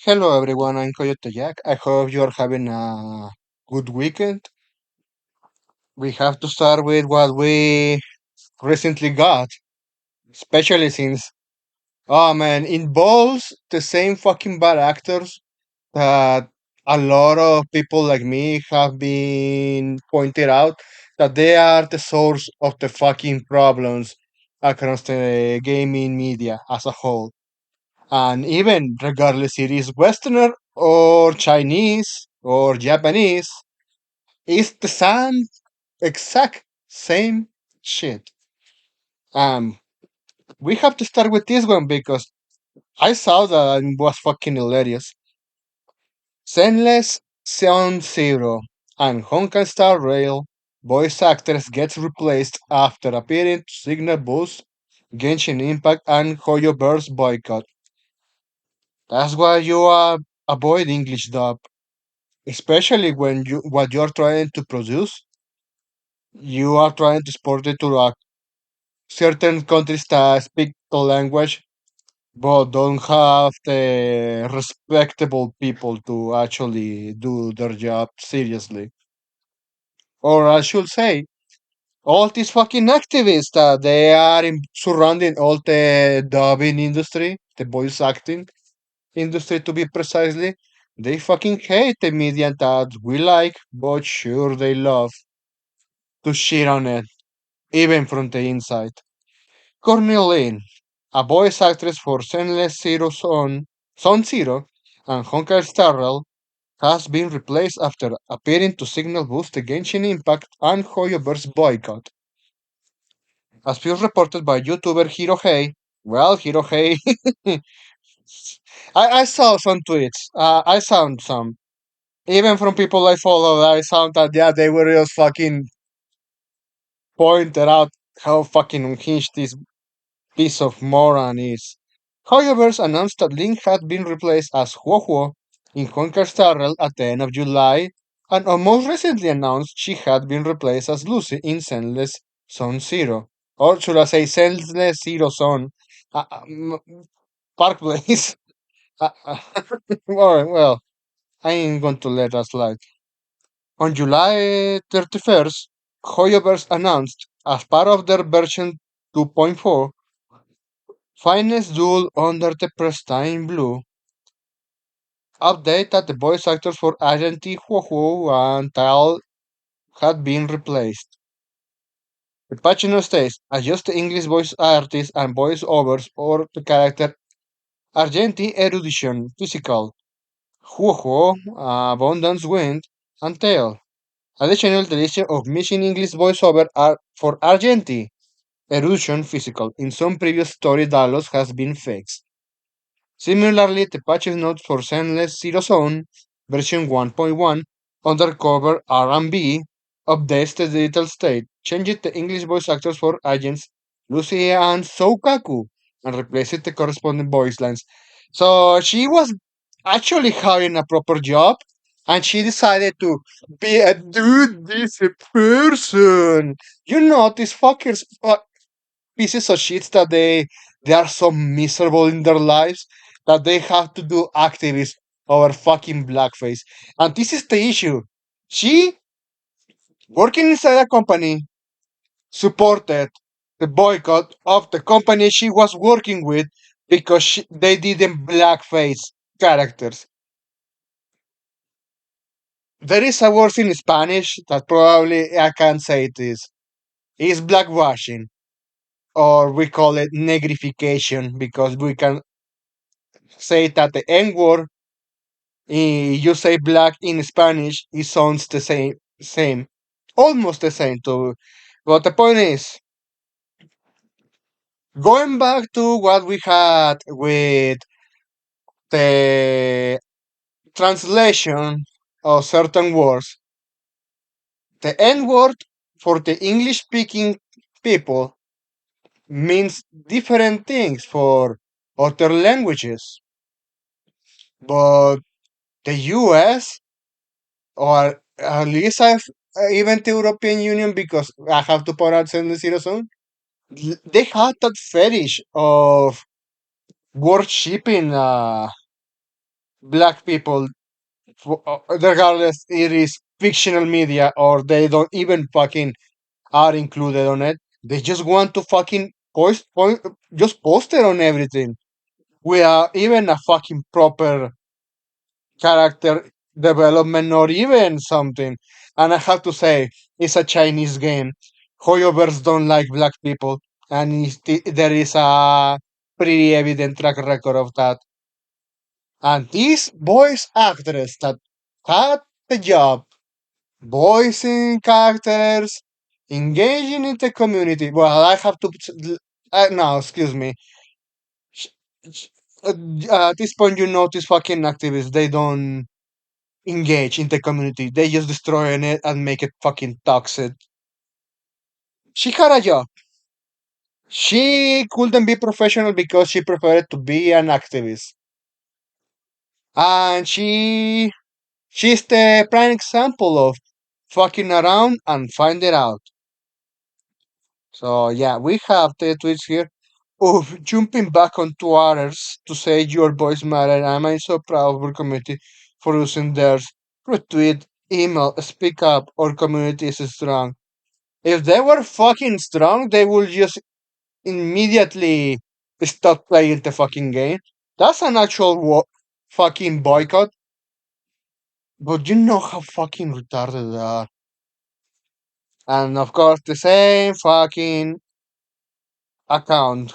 Hello everyone, I'm Coyote Jack. I hope you're having a good weekend. We have to start with what we recently got, especially since, oh man, involves the same fucking bad actors that a lot of people like me have been pointed out that they are the source of the fucking problems across the gaming media as a whole. And even regardless it is Westerner or Chinese or Japanese, it's the exact same shit. Um, we have to start with this one because I saw that it was fucking hilarious. Zenless Zone Zero and Honkai Star Rail voice actors gets replaced after appearing to Signal Boost, Genshin Impact, and Hoyoverse boycott. That's why you avoid English dub, especially when what you're trying to produce, you are trying to export it to certain countries that speak the language but don't have the respectable people to actually do their job seriously. Or I should say, all these fucking activists that they are surrounding all the dubbing industry, the voice acting industry to be precisely, they fucking hate the media that we like, but sure they love to shit on it, even from the inside. Corneline, a voice actress for Zenless Zone Zero, and Honkai Star Rail, has been replaced after appearing to signal boost the Genshin Impact and Hoyoverse boycott. As first reported by YouTuber Hirohei, well, Hirohei, I saw some tweets. I saw some. Even from people I follow, I saw that, yeah, they were just fucking pointed out how fucking unhinged this piece of moron is. However, announced that Link had been replaced as Huohuo in Conquer Star Rail at the end of July, and almost recently announced she had been replaced as Lucy in Sendless Zone Zero. Or should I say Sendless Zero Zone? Park Place. Alright, well, I ain't going to let that slide. On July 31st, Hoyoverse announced, as part of their version 2.4, Finest Duel under the Pristine Blue update that the voice actors for Agenti Huohu and Tal had been replaced. The patch note states, adjust the English voice artists and voice overs or the character Argenti Erudition Physical, Huohu, Abundance Wind, and Tail. Additional deletion of missing English voiceover are for Argenti Erudition Physical in some previous story dialogues has been fixed. Similarly, the patch notes for Sendless Zero Zone version 1.1 Undercover R&B updates the digital state, changing the English voice actors for agents Lucy and Soukaku, and replaces the corresponding voice lines. So she was actually having a proper job, and she decided to be a dude, this person. You know, these fuckers pieces of shit that they are so miserable in their lives that they have to do activism over fucking blackface. And this is the issue. She, working inside a company, supported the boycott of the company she was working with because they didn't blackface characters. There is a word in Spanish that probably I can't say it is. It's blackwashing, or we call it negrification because we can say that the N word, you say black in Spanish, it sounds the same, almost the same. To, but the point is, going back to what we had with the translation of certain words, the N word for the English speaking people means different things for other languages, but the US, or at least even the European Union, because I have to point out Sending Zero Zone, they had that fetish of worshipping black people, regardless it is fictional media or they don't even fucking are included on it. They just want to fucking just post it on everything. We are even a fucking proper character development or even something. And I have to say, it's a Chinese game. Hoyoverse don't like black people, and there is a pretty evident track record of that. And this voice actress that had the job voicing characters, engaging in the community. Well, I have to. No, excuse me. Sh- sh- at this point, you notice fucking activists. They don't engage in the community. They just destroy it and make it fucking toxic. She had a job. She couldn't be professional because she preferred to be an activist. And she's the prime example of fucking around and find it out. So yeah, we have the tweets here of jumping back onto others to say your voice matter. I'm so proud of our community for using theirs. Retweet, email, speak up. Our community is strong. If they were fucking strong, they would just immediately stop playing the fucking game. That's an actual fucking boycott. But you know how fucking retarded they are. And of course, the same fucking account.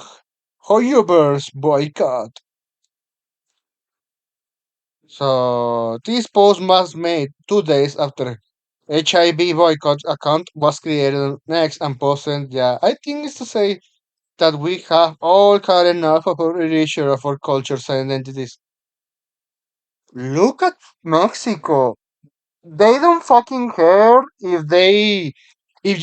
Hoyoverse boycott. So this post was made 2 days after HIV boycott account was created next and posted. Yeah, I think it's to say that we have all had enough of our erasure of our cultures and identities. Look at Mexico. They don't fucking care if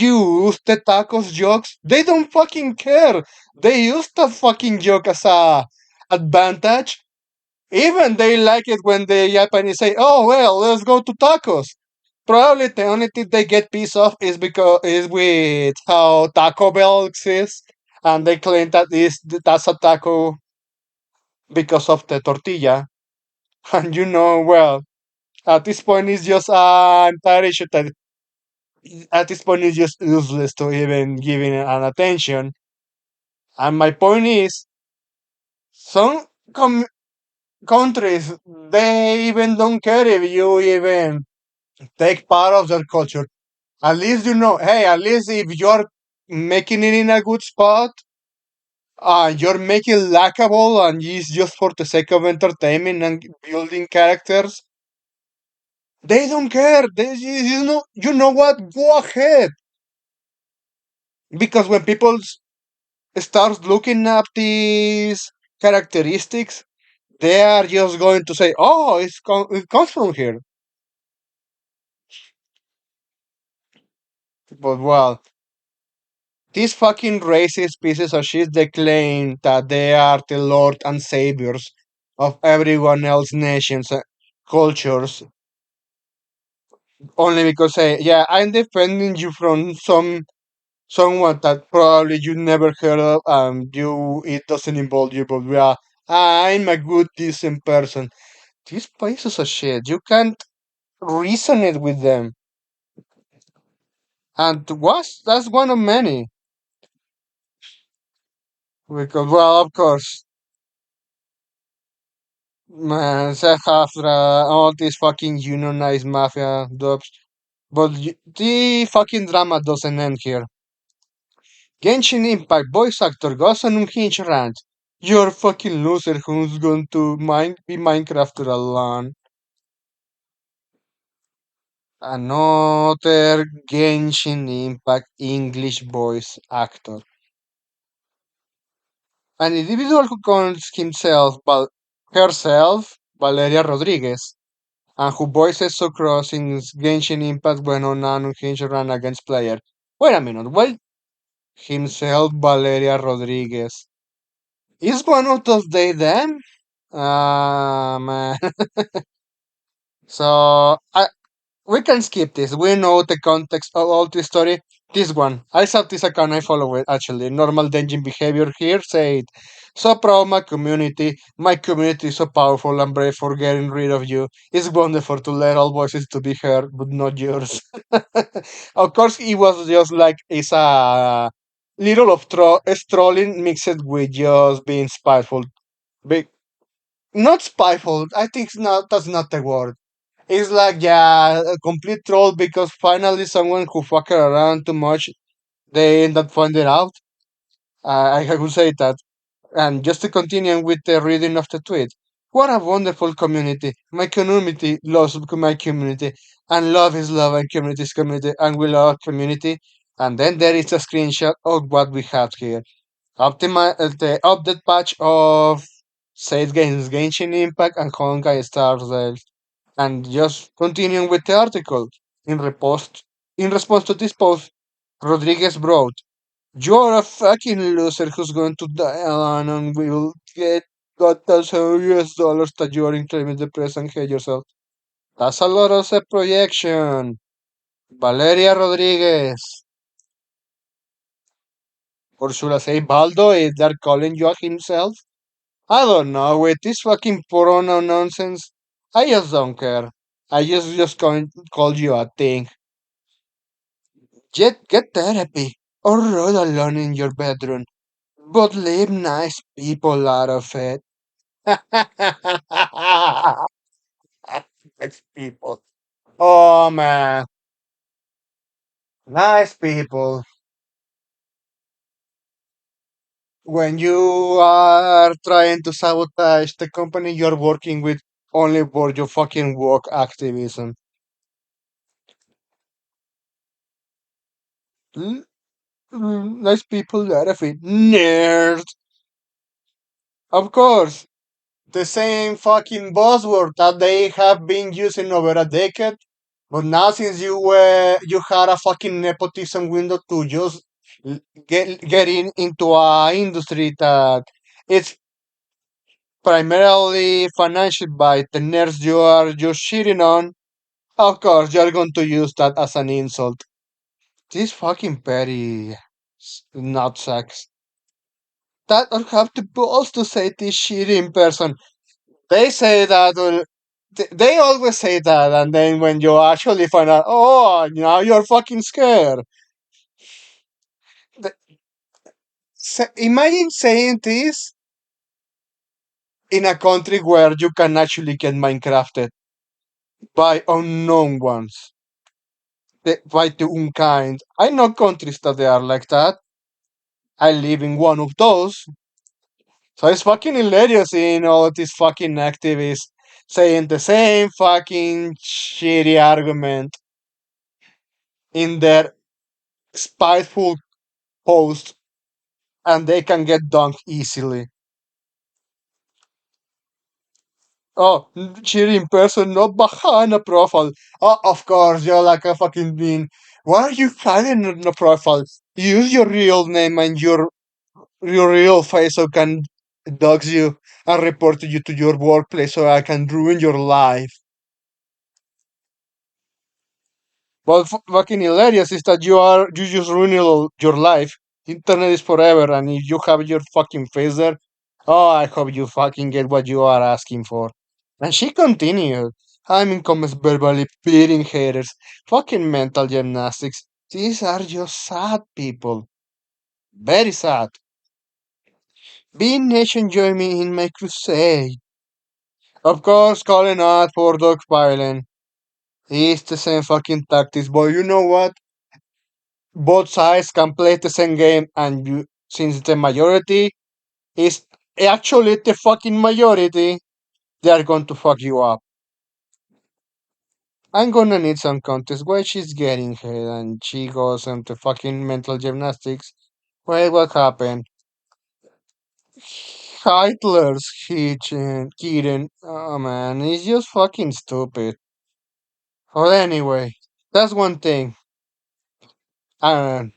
you use the tacos jokes. They don't fucking care. They use that fucking joke as a advantage. Even they like it when the Japanese say, "Oh well, let's go to tacos." Probably the only thing they get pissed off is because is with how Taco Bell exists, and they claim that's a taco because of the tortilla. And well, at this point, it's just an entire issue that at this point is just useless to even giving it an attention. And my point is, some countries they even don't care if you even take part of their culture. At least hey, at least if you're making it in a good spot, you're making likable and it's just for the sake of entertainment and building characters. They don't care. You know what? Go ahead. Because when people start looking up these characteristics, they are just going to say, "Oh, it comes from here." But well, these fucking racist pieces of shit, they claim that they are the lord and saviors of everyone else's nations, cultures, only because say, yeah, I'm defending you from someone that probably you never heard of, it doesn't involve you, but yeah, I'm a good decent person. These pieces of shit, you can't reason it with them, and that's one of many. Because well, of course, man, they have all these fucking unionized mafia dubs. But the fucking drama doesn't end here. Genshin Impact voice actor goes on unhinged rant. You're a fucking loser who's going to be Minecrafter alone. Another Genshin Impact English voice actor. An individual who calls herself, Valeria Rodriguez, and who voices so crossing Genshin Impact when on an unhinged run against player. Wait a minute, why himself Valeria Rodriguez? Is one of those they them? Ah man. So we can skip this. We know the context of all this story. This one. I saw this account, I follow it actually. Normal Denjin behavior here said So proud of my community. My community is so powerful and brave for getting rid of you. It's wonderful to let all voices to be heard, but not yours. Of course, it was just like it's a little of strolling mixed with just being spiteful. Be- Not spiteful. I think it's not. That's not the word. It's like yeah, a complete troll because finally someone who fucked around too much, they end up finding out. I would say that. And just to continue with the reading of the tweet, what a wonderful community. My community loves my community, and love is love, and community is community, and we love community. And then there is a screenshot of what we have here. The update patch of Save Games Genshin Impact and Honkai Star Rail. And just continuing with the article. In response to this post, Rodriguez wrote, you're a fucking loser who's going to die alone and will get got those US dollars that you're incredibly depressed and hate yourself. That's a lot of self projection. Valeria Rodriguez. Or should I say Baldo if they're calling you himself? I don't know, with this fucking pronoun nonsense. I just don't care. I just call you a thing. Get therapy or roll alone in your bedroom. But leave nice people out of it. Nice people. Oh man, nice people. When you are trying to sabotage the company you're working with only for your fucking work activism. L- Nice people out of it. Nerd. Of course, the same fucking buzzword that they have been using over a decade. But now, since you had a fucking nepotism window to just get into a industry that it's primarily financed by the nerds you are just shitting on, of course you're going to use that as an insult. This fucking petty nutsacks that don't have the balls to say this shit in person. They say that. They always say that, and then when you actually find out, oh, now you're fucking scared. The- Imagine saying this in a country where you can actually get Minecrafted by unknown ones, by the unkind. I know countries that they are like that. I live in one of those. So it's fucking hilarious seeing all of these fucking activists saying the same fucking shitty argument in their spiteful post and they can get dunked easily. Oh, cheer in person, not behind a profile. Oh, of course, you're like a fucking bean. Why are you hiding in the profile? Use your real name and your real face so I can dox you and report you to your workplace so I can ruin your life. But fucking hilarious is that you just ruining your life. Internet is forever, and if you have your fucking face there, oh, I hope you fucking get what you are asking for. And she continued. I'm in comments verbally beating haters. Fucking mental gymnastics. These are just sad people. Very sad. Being nation join me in my crusade. Of course, calling out for dogpiling. It's the same fucking tactics, but you know what? Both sides can play the same game, and since the majority is actually the fucking majority, they are going to fuck you up. I'm gonna need some context why she's getting hit and she goes into fucking mental gymnastics. Wait, what happened? Hitler's Kitten. Oh man, he's just fucking stupid. Well, anyway, that's one thing. And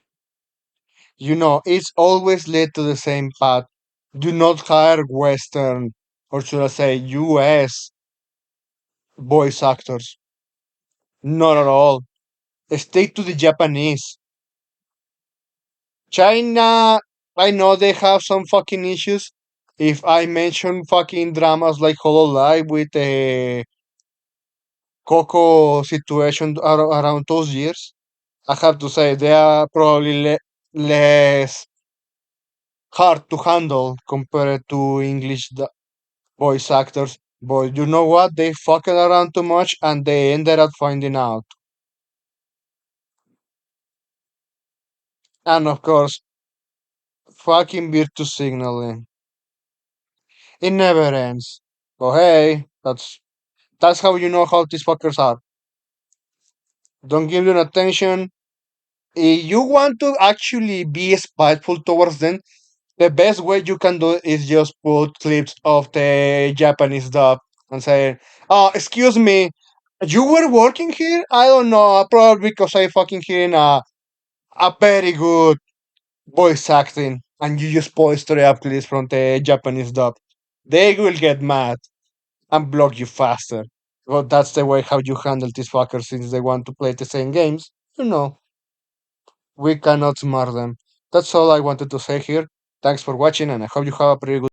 it's always led to the same path. Do not hire Western, or should I say US voice actors. Not at all. Stick to the Japanese. China, I know they have some fucking issues, If I mention fucking dramas like Hololive with the Coco situation around those years, I have to say they are probably less hard to handle compared to English voice actors. But you know what? They fucking around too much and they ended up finding out. And of course, fucking virtue signaling. It never ends. But hey, that's how you know how these fuckers are. Don't give them attention. If you want to actually be spiteful towards them, the best way you can do it is just put clips of the Japanese dub and say, "Oh, excuse me, you were working here? I don't know, probably because I fucking hearing a very good voice acting, and you just post straight up clips from the Japanese dub. They will get mad and block you faster. Well, that's the way how you handle these fuckers since they want to play the same games. You know, we cannot smart them. That's all I wanted to say here. Thanks for watching, and I hope you have a pretty good